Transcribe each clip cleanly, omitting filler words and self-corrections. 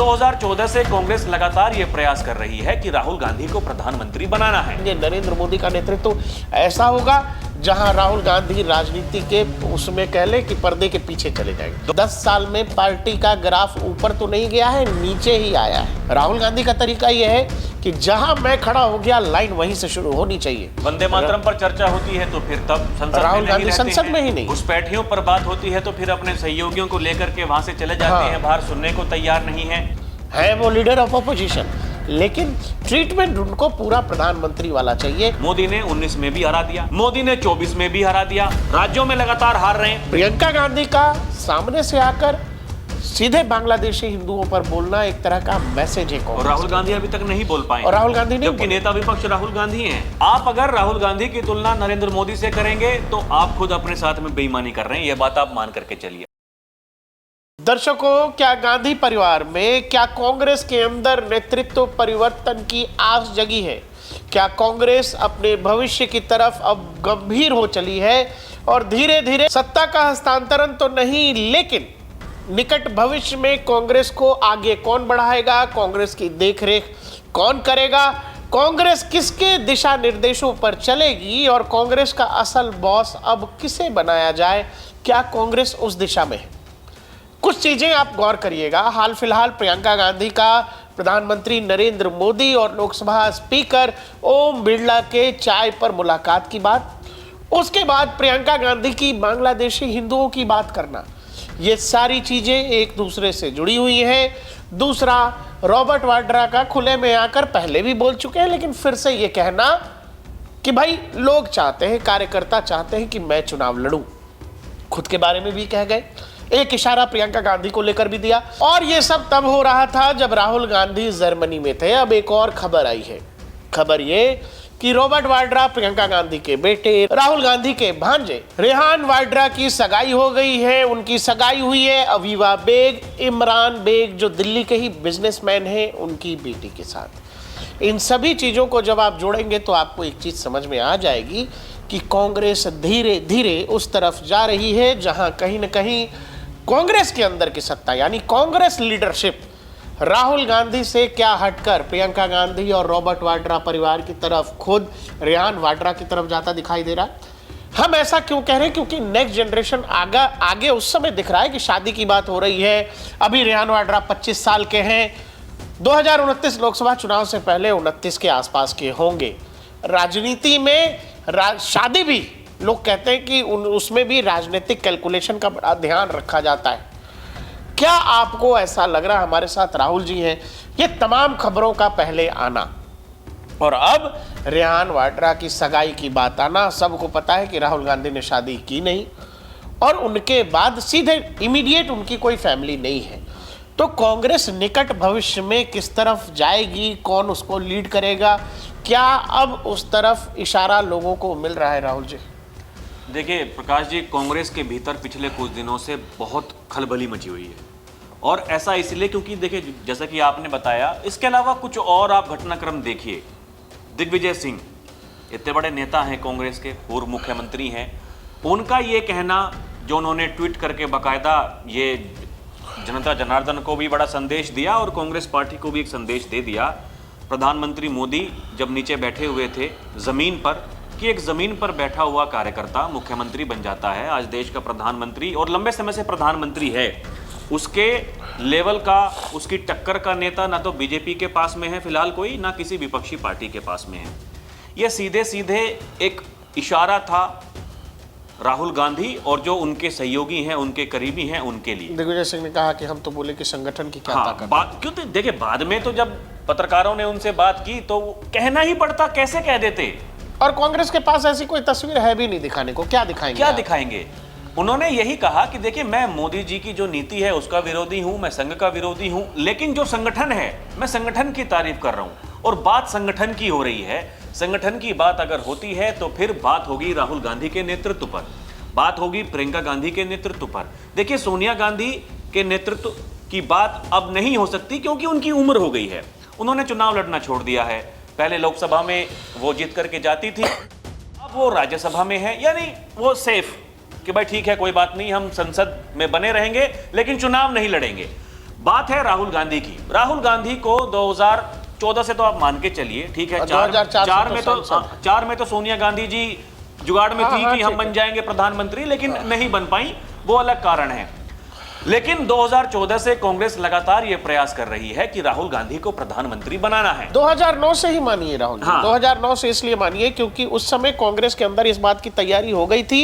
2014 से कांग्रेस लगातार ये प्रयास कर रही है कि राहुल गांधी को प्रधानमंत्री बनाना है। ये नरेंद्र मोदी का नेतृत्व ऐसा होगा जहां राहुल गांधी राजनीति के उसमें कह ले कि पर्दे के पीछे चले जाएंगे। 10 साल में पार्टी का ग्राफ ऊपर तो नहीं गया है, नीचे ही आया है। राहुल गांधी का तरीका यह है कि जहां मैं खड़ा हो गया लाइन वहीं से शुरू होनी चाहिए। वंदे मातरम पर चर्चा होती है तो फिर तब संसद राहुल गांधी संसद में ही नहीं, घुसपैठियों पर बात होती है तो फिर अपने सहयोगियों को लेकर के वहां से चले जाते हैं, बाहर सुनने को तैयार नहीं है वो लीडर ऑफ ऑपोजिशन, लेकिन ट्रीटमेंट उनको पूरा प्रधानमंत्री वाला चाहिए। मोदी ने 19 में भी हरा दिया, मोदी ने 24 में भी हरा दिया, राज्यों में लगातार हार रहे हैं। प्रियंका गांधी का सामने से आकर सीधे बांग्लादेशी हिंदुओं पर बोलना एक तरह का मैसेज है। और राहुल गांधी अभी तक नहीं बोल पाए, और राहुल गांधी नहीं, जबकि नेता विपक्ष राहुल गांधी हैं। आप अगर राहुल गांधी की तुलना नरेंद्र मोदी से करेंगे तो आप खुद अपने साथ में बेईमानी कर रहे हैं, यह बात आप मान करके चलिए। दर्शकों, क्या गांधी परिवार में, क्या कांग्रेस के अंदर नेतृत्व परिवर्तन की आस जगी है? क्या कांग्रेस अपने भविष्य की तरफ अब गंभीर हो चली है और धीरे धीरे सत्ता का हस्तांतरण तो नहीं, लेकिन निकट भविष्य में कांग्रेस को आगे कौन बढ़ाएगा, कांग्रेस की देखरेख कौन करेगा, कांग्रेस किसके दिशा निर्देशों पर चलेगी और कांग्रेस का असल बॉस अब किसे बनाया जाए? क्या कांग्रेस उस दिशा में है? कुछ चीजें आप गौर करिएगा। हाल फिलहाल प्रियंका गांधी का प्रधानमंत्री नरेंद्र मोदी और लोकसभा स्पीकर ओम बिरला के चाय पर मुलाकात की बात, उसके बाद प्रियंका गांधी की बांग्लादेशी हिंदुओं की बात करना, ये सारी चीजें एक दूसरे से जुड़ी हुई हैं। दूसरा, रॉबर्ट वाड्रा का खुले में आकर पहले भी बोल चुके हैं, लेकिन फिर से ये कहना कि भाई लोग चाहते हैं, कार्यकर्ता चाहते हैं कि मैं चुनाव लड़ूं, खुद के बारे में भी कह गए। एक इशारा प्रियंका गांधी को लेकर भी दिया। और ये सब तब हो रहा था जब राहुल गांधी जर्मनी में थे। अब एक और खबर आई है, खबर ये कि रॉबर्ट वाड्रा प्रियंका गांधी के बेटे, राहुल गांधी के भांजे रेहान वाड्रा की सगाई हो गई है। उनकी सगाई हुई है अवीवा बेग, इमरान बेग जो दिल्ली के ही बिजनेसमैन हैं, उनकी बेटी के साथ। इन सभी चीजों को जब आप जोड़ेंगे तो आपको एक चीज समझ में आ जाएगी कि कांग्रेस धीरे धीरे उस तरफ जा रही है जहां कहीं ना कहीं कांग्रेस के अंदर की सत्ता, यानी कांग्रेस लीडरशिप राहुल गांधी से क्या हटकर प्रियंका गांधी और रॉबर्ट वाड्रा परिवार की तरफ, खुद रेहान वाड्रा की तरफ जाता दिखाई दे रहा है। हम ऐसा क्यों कह रहे हैं? क्योंकि नेक्स्ट जनरेशन आगे उस समय दिख रहा है कि शादी की बात हो रही है। अभी रेहान वाड्रा 25 साल के हैं, 2029 लोकसभा चुनाव से पहले 29 के आसपास के होंगे। राजनीति में शादी भी लोग कहते हैं कि उसमें भी राजनीतिक कैलकुलेशन का बड़ा ध्यान रखा जाता है। क्या आपको ऐसा लग रहा है? हमारे साथ राहुल जी हैं। ये तमाम खबरों का पहले आना और अब रेहान वाड्रा की सगाई की बात आना, सबको पता है कि राहुल गांधी ने शादी की नहीं और उनके बाद सीधे इमीडिएट उनकी कोई फैमिली नहीं है। तो कांग्रेस निकट भविष्य में किस तरफ जाएगी, कौन उसको लीड करेगा? क्या अब उस तरफ इशारा लोगों को मिल रहा है? राहुल जी देखिए प्रकाश जी, कांग्रेस के भीतर पिछले कुछ दिनों से बहुत खलबली मची हुई है और ऐसा इसलिए क्योंकि देखिए जैसा कि आपने बताया, इसके अलावा कुछ और आप घटनाक्रम देखिए। दिग्विजय सिंह इतने बड़े नेता हैं कांग्रेस के, पूर्व मुख्यमंत्री हैं, उनका ये कहना जो उन्होंने ट्वीट करके बाकायदा ये जनता जनार्दन को भी बड़ा संदेश दिया और कांग्रेस पार्टी को भी एक संदेश दे दिया। प्रधानमंत्री मोदी जब नीचे बैठे हुए थे ज़मीन पर, कि एक ज़मीन पर बैठा हुआ कार्यकर्ता मुख्यमंत्री बन जाता है, आज देश का प्रधानमंत्री और लंबे समय से प्रधानमंत्री है, उसके लेवल का, उसकी टक्कर का नेता ना तो बीजेपी के पास में है फिलहाल कोई, ना किसी विपक्षी पार्टी के पास में है। यह सीधे सीधे एक इशारा था राहुल गांधी और जो उनके सहयोगी हैं, उनके करीबी हैं, उनके लिए। दिग्विजय सिंह ने कहा कि हम तो बोले कि संगठन की क्या ताकत। क्योंकि देखिए बाद में तो जब पत्रकारों ने उनसे बात की तो कहना ही पड़ता, कैसे कह देते। और कांग्रेस के पास ऐसी कोई तस्वीर है भी नहीं दिखाने को, क्या दिखाएंगे? क्या दिखाएंगे? उन्होंने यही कहा कि देखिए मैं मोदी जी की जो नीति है उसका विरोधी हूं, मैं संघ का विरोधी हूं, लेकिन जो संगठन है मैं संगठन की तारीफ कर रहा हूं और बात संगठन की हो रही है। संगठन की बात अगर होती है तो फिर बात होगी राहुल गांधी के नेतृत्व पर, बात होगी प्रियंका गांधी के नेतृत्व पर। देखिए सोनिया गांधी के नेतृत्व की बात अब नहीं हो सकती क्योंकि उनकी उम्र हो गई है, उन्होंने चुनाव लड़ना छोड़ दिया है। पहले लोकसभा में वो जीत करके जाती थी, अब वो राज्यसभा में है, यानी वो सेफ कि भाई ठीक है कोई बात नहीं, हम संसद में बने रहेंगे लेकिन चुनाव नहीं लड़ेंगे। बात है राहुल गांधी की। राहुल गांधी को 2014 से तो आप मान के चलिए, ठीक है, 4 में तो सोनिया गांधी जी जुगाड़ में थी कि हम बन जाएंगे प्रधानमंत्री, लेकिन नहीं बन पाई, वो अलग कारण है। लेकिन 2014 से कांग्रेस लगातार ये प्रयास कर रही है कि राहुल गांधी को प्रधानमंत्री बनाना है। 2009 से ही मानिए राहुल जी, हाँ। 2009 से इसलिए मानिए क्योंकि उस समय कांग्रेस के अंदर इस बात की तैयारी हो गई थी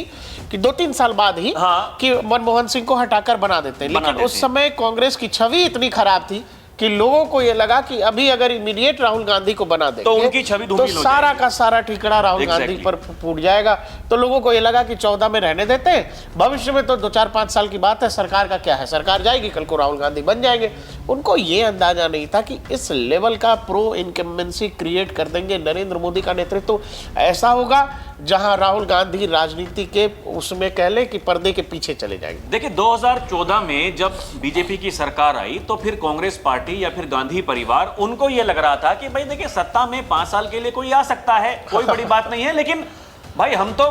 कि 2-3 साल बाद ही हाँ। कि मनमोहन सिंह को हटाकर बना देते, लेकिन उस समय कांग्रेस की छवि इतनी खराब थी कि लोगों को ये लगा कि अभी अगर इमीडिएट राहुल गांधी को बना देंगे तो उनकी छवि तो धूमिल हो सारा जाएगी। का सारा ठिकरा राहुल गांधी पर फूट जाएगा। तो लोगों को ये लगा कि 14 में रहने देते हैं, भविष्य में तो 2-4-5 साल की बात है, सरकार का क्या है, सरकार जाएगी, कल को राहुल गांधी बन जाएंगे। उनको ये अंदाजा नहीं था कि इस लेवल का प्रो इनकम्बेंसी क्रिएट कर देंगे। नरेंद्र मोदी का नेतृत्व ऐसा होगा जहां राहुल गांधी राजनीति के उसमें कह ले कि पर्दे के पीछे चले जाएंगे। देखिए 2014 में जब बीजेपी की सरकार आई तो फिर कांग्रेस पार्टी या फिर गांधी परिवार, उनको यह लग रहा था कि भाई देखिए सत्ता में 5 साल के लिए कोई आ सकता है, कोई बड़ी बात नहीं है, लेकिन भाई हम तो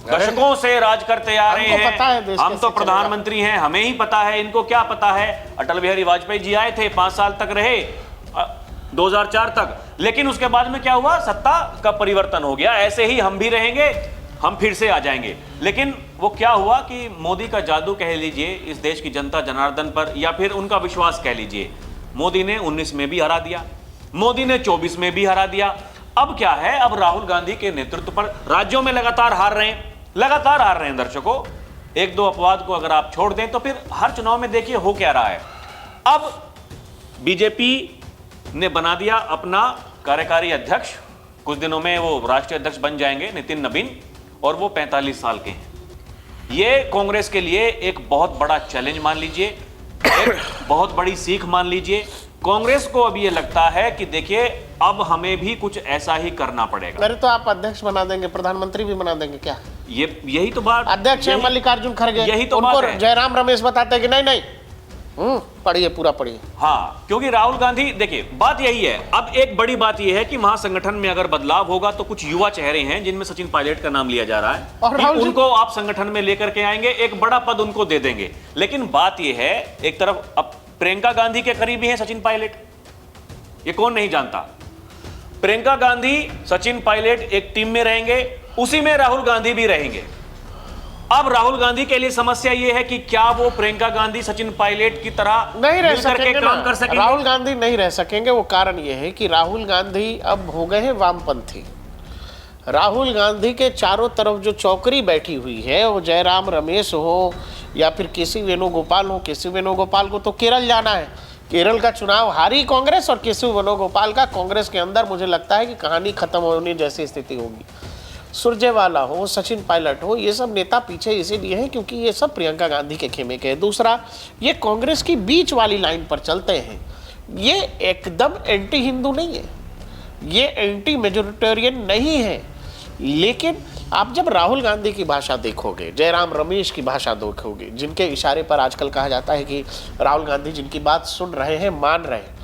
दशकों से राज करते आ रहे हैं, हम तो प्रधानमंत्री हैं, हमें ही पता है, इनको क्या पता है। अटल बिहारी वाजपेयी जी आए थे, 5 साल तक रहे, 2004 तक, लेकिन उसके बाद में क्या हुआ, सत्ता का परिवर्तन हो गया। ऐसे ही हम भी रहेंगे, हम फिर से आ जाएंगे। लेकिन वो क्या हुआ कि मोदी का जादू कह लीजिए इस देश की जनता जनार्दन पर, या फिर उनका विश्वास कह लीजिए, मोदी ने 19 में भी हरा दिया, मोदी ने 24 में भी हरा दिया। अब क्या है, अब राहुल गांधी के नेतृत्व पर राज्यों में लगातार हार रहे हैं दर्शकों। 1-2 अपवाद को अगर आप छोड़ दें तो फिर हर चुनाव में देखिए हो क्या रहा है। अब बीजेपी ने बना दिया अपना कार्यकारी अध्यक्ष, कुछ दिनों में वो राष्ट्रीय अध्यक्ष बन जाएंगे, नितिन नवीन, और वो 45 साल के हैं। ये कांग्रेस के लिए एक बहुत बड़ा चैलेंज मान लीजिए, एक बहुत बड़ी सीख मान लीजिए। कांग्रेस को अब ये लगता है कि देखिए अब हमें भी कुछ ऐसा ही करना पड़ेगा। अरे तो आप अध्यक्ष बना देंगे, प्रधानमंत्री भी बना देंगे क्या? यही तो बात, अध्यक्ष है मल्लिकार्जुन खड़गे, यही तो उनको बात है। जयराम रमेश बताते हैं कि नहीं, पढ़िए, पूरा पढ़िए। हाँ, क्योंकि राहुल गांधी, देखिए बात यही है। अब एक बड़ी बात यह है कि महासंगठन में अगर बदलाव होगा तो कुछ युवा चेहरे हैं जिनमें सचिन पायलट का नाम लिया जा रहा है, और कि उनको आप संगठन में लेकर के आएंगे, एक बड़ा पद उनको दे देंगे। लेकिन बात यह है, एक तरफ अब प्रियंका गांधी के करीबी हैं सचिन पायलट, ये कौन नहीं जानता। प्रियंका गांधी, सचिन पायलट एक टीम में रहेंगे, उसी में राहुल गांधी भी रहेंगे। अब राहुल गांधी के लिए समस्या यह है कि क्या वो प्रियंका गांधी, सचिन पायलट की तरह नहीं रह मिलकर के सकेंगे काम ना। कर सकेंगे? राहुल गांधी नहीं रह सकेंगे। वो कारण यह है कि राहुल गांधी अब हो गए हैं वामपंथी। राहुल गांधी के चारों तरफ जो चौकड़ी बैठी हुई है, वो जयराम रमेश हो या फिर केसी वेणुगोपाल हो। केसी वेणुगोपाल को तो केरल जाना है, केरल का चुनाव हारी कांग्रेस, और केसी वेणुगोपाल का कांग्रेस के अंदर मुझे लगता है कि कहानी खत्म होने जैसी स्थिति होगी। सुरजेवाला हो, सचिन पायलट हो, ये सब नेता पीछे इसीलिए हैं क्योंकि ये सब प्रियंका गांधी के खेमे के हैं। दूसरा, ये कांग्रेस की बीच वाली लाइन पर चलते हैं। ये एकदम एंटी हिंदू नहीं है, ये एंटी मेजोरिटेरियन नहीं है। लेकिन आप जब राहुल गांधी की भाषा देखोगे, जयराम रमेश की भाषा देखोगे, जिनके इशारे पर आजकल कहा जाता है कि राहुल गांधी जिनकी बात सुन रहे हैं, मान रहे हैं,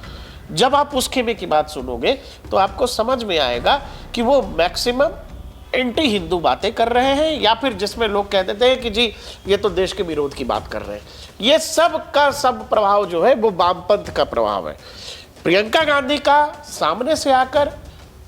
जब आप उस खेमे की बात सुनोगे तो आपको समझ में आएगा कि वो मैक्सिमम एंटी हिंदू बातें कर रहे हैं, या फिर जिसमें लोग कहते थे कि जी ये तो देश के विरोध की बात कर रहे हैं। ये सब का सब प्रभाव जो है वो वामपंथ का प्रभाव है। प्रियंका गांधी का सामने से आकर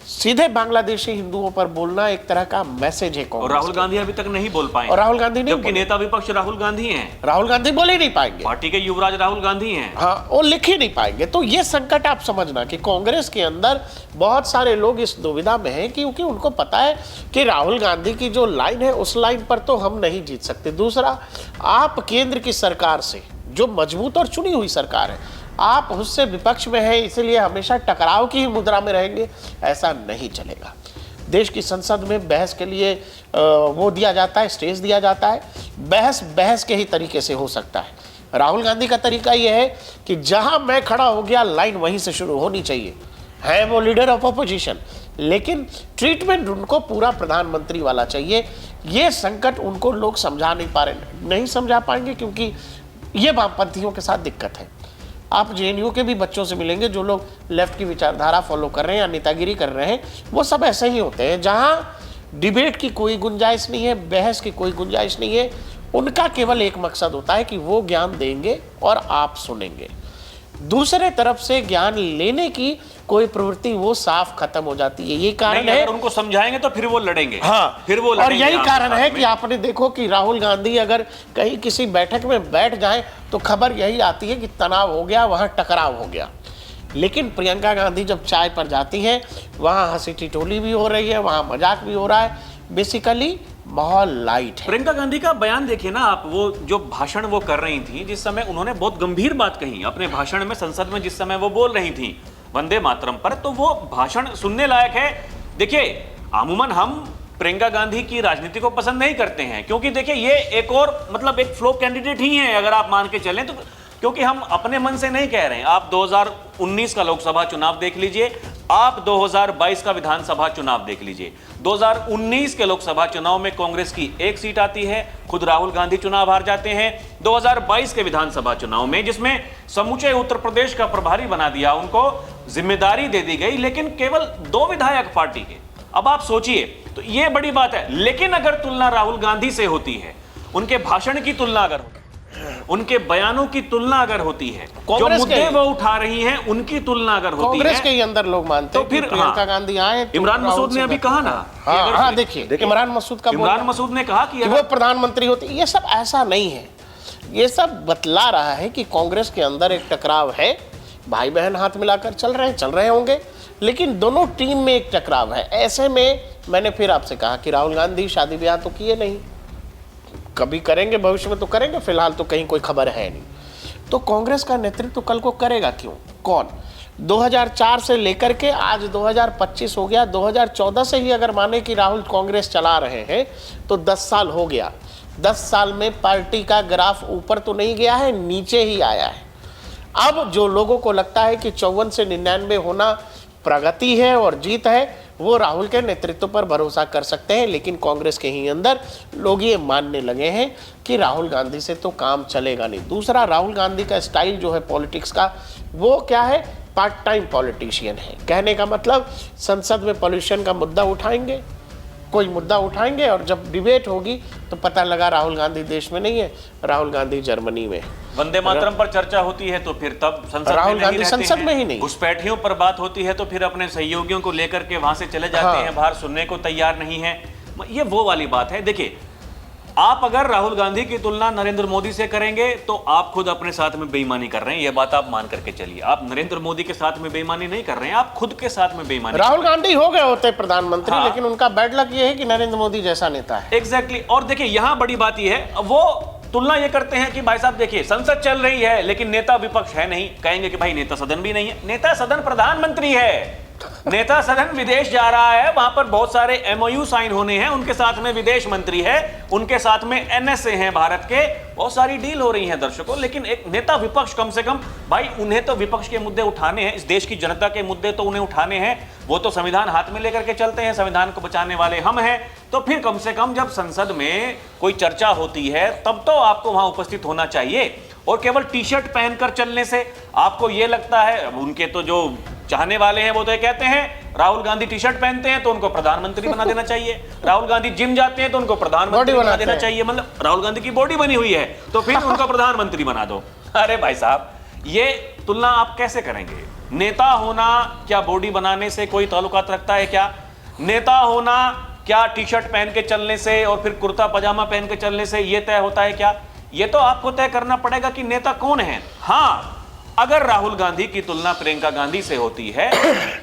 सीधे बांग्लादेशी हिंदुओं पर बोलना एक तरह का मैसेज है। और राहुल गांधी अभी तक नहीं बोल पाए, और राहुल गांधी नहीं, जबकि नेता विपक्ष राहुल गांधी हैं। राहुल गांधी बोल ही नहीं पाएंगे, पार्टी के युवराज राहुल गांधी हैं। हाँ, वो लिख ही नहीं पाएंगे। तो ये संकट आप समझना कि कांग्रेस के अंदर बहुत सारे लोग इस दुविधा में हैं क्योंकि उनको पता है कि राहुल गांधी की जो लाइन है उस लाइन पर तो हम नहीं जीत सकते। दूसरा, आप केंद्र की सरकार से, जो मजबूत और चुनी हुई सरकार है, आप उससे विपक्ष में हैं, इसलिए हमेशा टकराव की ही मुद्रा में रहेंगे, ऐसा नहीं चलेगा। देश की संसद में बहस के लिए वो दिया जाता है, स्टेज दिया जाता है, बहस के ही तरीके से हो सकता है। राहुल गांधी का तरीका यह है कि जहां मैं खड़ा हो गया, लाइन वहीं से शुरू होनी चाहिए। है वो लीडर ऑफ अपोजिशन, लेकिन ट्रीटमेंट उनको पूरा प्रधानमंत्री वाला चाहिए। ये संकट उनको लोग समझा नहीं समझा पाएंगे क्योंकि ये वामपंथियों के साथ दिक्कत है। आप जेएनयू के भी बच्चों से मिलेंगे जो लोग लेफ्ट की विचारधारा फॉलो कर रहे हैं या नेतागिरी कर रहे हैं, वो सब ऐसे ही होते हैं। जहां डिबेट की कोई गुंजाइश नहीं है, बहस की कोई गुंजाइश नहीं है, उनका केवल एक मकसद होता है कि वो ज्ञान देंगे और आप सुनेंगे। दूसरे तरफ से ज्ञान लेने की कोई प्रवृत्ति वो साफ खत्म हो जाती है। ये कारण है, अगर उनको समझाएंगे तो फिर वो लड़ेंगे। हाँ, फिर वो और लड़ेंगे यही आपके कारण साथ है में। कि आपने देखो कि राहुल गांधी अगर कहीं किसी बैठक में बैठ जाए तो खबर यही आती है कि तनाव हो गया, वहां टकराव हो गया। लेकिन प्रियंका गांधी जब चाय पर जाती हैं, वहां हंसी टिटोली भी हो रही है, वहां मजाक भी हो रहा है, बेसिकली माहौल लाइट है। प्रियंका गांधी का बयान देखिए ना आप, वो जो भाषण वो कर रही थी, जिस समय उन्होंने बहुत गंभीर बात कही अपने भाषण में संसद में, जिस समय वो बोल रही थी वंदे मातरम पर, तो वो भाषण सुनने लायक है। देखिए अमूमन हम प्रियंका गांधी की राजनीति को पसंद नहीं करते हैं, क्योंकि देखिए ये एक और मतलब एक फ्लॉप कैंडिडेट ही है अगर आप मान के चलें तो, क्योंकि हम अपने मन से नहीं कह रहे हैं। आप 2019 का लोकसभा चुनाव देख लीजिए, आप 2022 का विधानसभा चुनाव देख लीजिए। 2019 के लोकसभा चुनाव में कांग्रेस की एक सीट आती है, खुद राहुल गांधी चुनाव हार जाते हैं। 2022 के विधानसभा चुनाव में, जिसमें समूचे उत्तर प्रदेश का प्रभारी बना दिया, उनको जिम्मेदारी दे दी गई, लेकिन केवल 2 विधायक पार्टी के। अब आप सोचिए, तो ये बड़ी बात है। लेकिन अगर तुलना राहुल गांधी से होती है, उनके भाषण की तुलना अगर होती है, उनके बयानों की तुलना अगर होती है, जो मुद्दे वो उठा रही हैं उनकी तुलना अगर होती है, कांग्रेस के ही अंदर लोग मानते हैं तो फिर कि प्रियंका गांधी आए तो इमरान मसूद ने अभी कहा ना, हाँ देखिए इमरान मसूद का इमरान मसूद ने कहा कि वो प्रधानमंत्री होते। ये सब ऐसा नहीं है, ये सब बतला रहा है कि कांग्रेस के अंदर एक टकराव है, भाई बहन हाथ मिलाकर चल रहे होंगे, लेकिन दोनों टीम में एक टकराव है। ऐसे में मैंने फिर आपसे कहा कि राहुल गांधी शादी ब्याह तो किए नहीं, कभी करेंगे, भविष्य में तो करेंगे, फिलहाल तो कहीं कोई खबर है नहीं। तो कांग्रेस का नेतृत्व कल को करेगा क्यों, कौन? 2004 से लेकर के आज 2025 हो गया, 2014 से ही अगर माने कि राहुल कांग्रेस चला रहे हैं तो 10 साल हो गया। 10 साल में पार्टी का ग्राफ ऊपर तो नहीं गया है, नीचे ही आया है। अब जो लोगों को लगता है कि 54 से 99 होना प्रगति है और जीत है, वो राहुल के नेतृत्व पर भरोसा कर सकते हैं। लेकिन कांग्रेस के ही अंदर लोग ये मानने लगे हैं कि राहुल गांधी से तो काम चलेगा नहीं। दूसरा, राहुल गांधी का स्टाइल जो है पॉलिटिक्स का, वो क्या है, पार्ट टाइम पॉलिटिशियन है। कहने का मतलब, संसद में पॉल्यूशन का मुद्दा उठाएंगे, कोई मुद्दा उठाएंगे, और जब डिबेट होगी तो पता लगा राहुल गांधी देश में नहीं है, राहुल गांधी जर्मनी में। वंदे मातरम पर चर्चा होती है तो फिर तब संसद राहुल में गांधी नहीं संसद में ही नहीं। घुसपैठियों पर बात होती है तो फिर अपने सहयोगियों को लेकर के वहां से चले जाते हैं, बाहर सुनने को तैयार नहीं है। ये वो वाली बात है। देखिए, आप अगर राहुल गांधी की तुलना नरेंद्र मोदी से करेंगे तो आप खुद अपने साथ में बेईमानी कर रहे हैं, ये बात आप मान करके चलिए। आप नरेंद्र मोदी के साथ में बेईमानी नहीं कर रहे हैं, आप खुद के साथ में बेईमानी। राहुल गांधी हो गए होते प्रधानमंत्री, लेकिन उनका बैड लक ये है कि नरेंद्र मोदी जैसा नेता है। एग्जैक्टली। और देखिए यहां बड़ी बात यह है, वो तुलना ये करते हैं कि भाई साहब देखिए, संसद चल रही है लेकिन नेता विपक्ष है नहीं। कहेंगे कि भाई नेता सदन भी नहीं है। नेता सदन प्रधानमंत्री है, नेता सदन विदेश जा रहा है, वहां पर बहुत सारे एमओयू साइन होने हैं, उनके साथ में विदेश मंत्री है, उनके साथ में एनएसए हैं भारत के, बहुत सारी डील हो रही हैं दर्शकों। लेकिन एक नेता विपक्ष, कम से कम भाई उन्हें तो विपक्ष के मुद्दे उठाने हैं, इस देश की जनता के मुद्दे तो उन्हें उठाने हैं। वो तो संविधान हाथ में लेकर के चलते हैं, संविधान को बचाने वाले हम हैं। तो फिर कम से कम जब संसद में कोई चर्चा होती है तब तो आपको वहां उपस्थित होना चाहिए। और केवल टी शर्ट पहनकर चलने से आपको ये लगता है, उनके तो जो चाहने वाले हैं वो तो ये कहते हैं राहुल गांधी टी शर्ट पहनते हैं तो उनको प्रधानमंत्री बना देना चाहिए, राहुल गांधी जिम जाते हैं तो उनको प्रधानमंत्री बना देना चाहिए, मतलब राहुल गांधी की बॉडी बनी हुई है तो फिर उनको प्रधानमंत्री बना दो। अरे भाई साहब, ये तुलना आप कैसे करेंगे? नेता होना क्या बॉडी बनाने से कोई ताल्लुकात रखता है क्या? नेता होना क्या टी शर्ट पहन के चलने से और फिर कुर्ता पजामा पहन के चलने से ये तय होता है क्या? ये तो आपको तय करना पड़ेगा कि नेता कौन है। हाँ, अगर राहुल गांधी की तुलना प्रियंका गांधी से होती है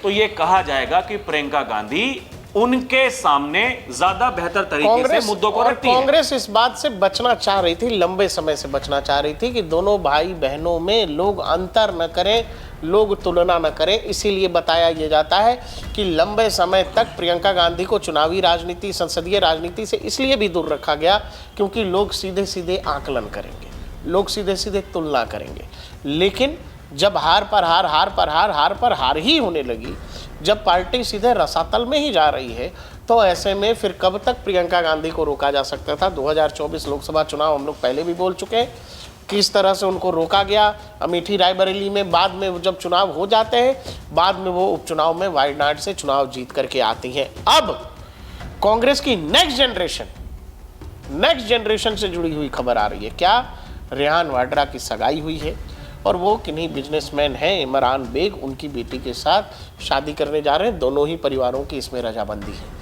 तो ये कहा जाएगा कि प्रियंका गांधी उनके सामने ज्यादा बेहतर तरीके से मुद्दों को रखती है। कांग्रेस इस बात से बचना चाह रही थी, लंबे समय से बचना चाह रही थी कि दोनों भाई बहनों में लोग अंतर न करें, लोग तुलना न करें। इसीलिए बताया ये जाता है कि लंबे समय तक प्रियंका गांधी को चुनावी राजनीति, संसदीय राजनीति से इसलिए भी दूर रखा गया क्योंकि लोग सीधे सीधे आकलन करेंगे, लोग सीधे सीधे तुलना करेंगे। लेकिन जब हार पर हार, हार पर हार, हार पर हार ही होने लगी, जब पार्टी सीधे रसातल में ही जा रही है, तो ऐसे में फिर कब तक प्रियंका गांधी को रोका जा सकता था? 2024 लोकसभा चुनाव हम लोग पहले भी बोल चुके हैं किस तरह से उनको रोका गया। अमेठी रायबरेली में बाद में जब चुनाव हो जाते हैं, बाद में वो उपचुनाव में वायनाड से चुनाव जीत करके आती हैं। अब कांग्रेस की नेक्स्ट जनरेशन नेक्स्ट जनरेशन से जुड़ी हुई खबर आ रही है। क्या रेहान वाड्रा की सगाई हुई है और वो किन्हीं बिजनेसमैन हैं इमरान बेग, उनकी बेटी के साथ शादी करने जा रहे हैं। दोनों ही परिवारों की इसमें रजामंदी है।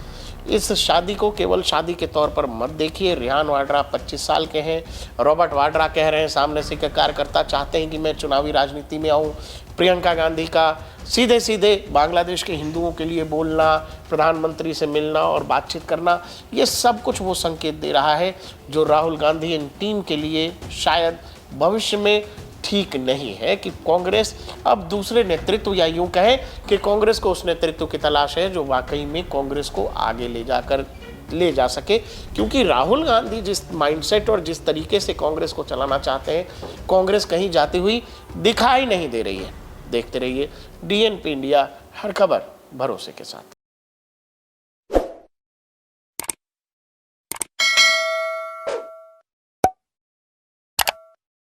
इस शादी को केवल शादी के तौर पर मत देखिए। रेहान वाड्रा 25 साल के हैं। रॉबर्ट वाड्रा कह रहे हैं सामने से कि कार्यकर्ता चाहते हैं कि मैं चुनावी राजनीति में आऊं। प्रियंका गांधी का सीधे सीधे बांग्लादेश के हिंदुओं के लिए बोलना, प्रधानमंत्री से मिलना और बातचीत करना, ये सब कुछ वो संकेत दे रहा है जो राहुल गांधी इन टीम के लिए शायद भविष्य में ठीक नहीं है कि कांग्रेस अब दूसरे नेतृत्व, या यूं कहें कि कांग्रेस को उस नेतृत्व की तलाश है जो वाकई में कांग्रेस को आगे ले जा सके। क्योंकि राहुल गांधी जिस माइंडसेट और जिस तरीके से कांग्रेस को चलाना चाहते हैं, कांग्रेस कहीं जाती हुई दिखाई नहीं दे रही है। देखते रहिए DNP इंडिया, हर खबर भरोसे के साथ।